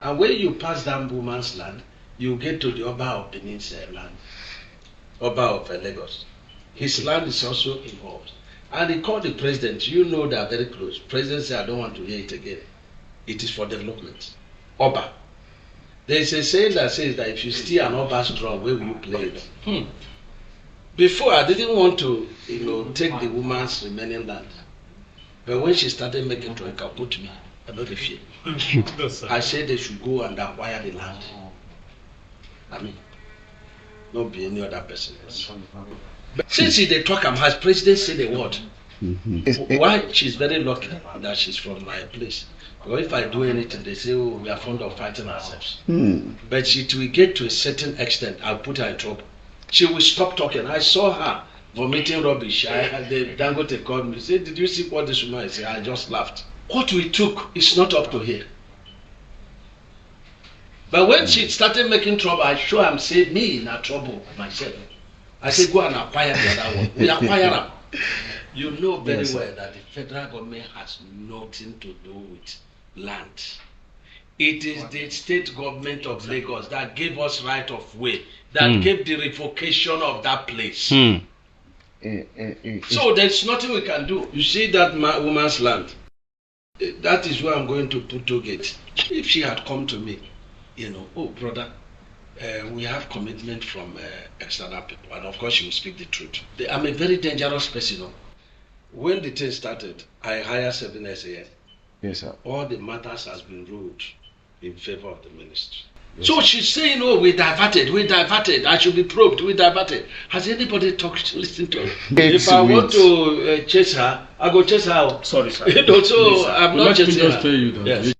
And when you pass that woman's land, you get to the Oba of Benin's land, Oba of Lagos. His land is also involved. And he called the president. You know they are very close. President said, I don't want to hear it again. It is for development. Oba. There is a saying that says that if you steal an Oba strong, where will you play it? Before, I didn't want to, take the woman's remaining land. But when she started making trouble, put me. I don't fear. I said they should go and acquire the land. I mean, not be any other person else. But since they talk, has president said the word? Why? She's very lucky that she's from my place. Because if I do anything, they say, oh, we are fond of fighting ourselves. But she will get to a certain extent, I'll put her in trouble. She will stop talking. I saw her vomiting rubbish. The Dangote called me. Said, did you see what this woman said? I just laughed. What we took is not up to here. But when she started making trouble, I sure I'm saying me in a trouble myself. I said, go and acquire the other one. We acquire them. You know very well that the federal government has nothing to do with land. It is the state government of Lagos that gave us right of way, that gave the revocation of that place. So there's nothing we can do. You see that woman's land? That is where I'm going to put to gate. If she had come to me, oh brother, we have commitment from external people, and of course she will speak the truth. I'm a very dangerous person. When the thing started, I hired 7 SAN. Yes, sir. All the matters has been ruled in favor of the ministry. Yes, so she's saying, oh, we diverted, I should be probed, we diverted. Has anybody listened to her? If I want to chase her, I go chase her. Sorry, sir. So I'm not chasing her. Tell you that. Yes.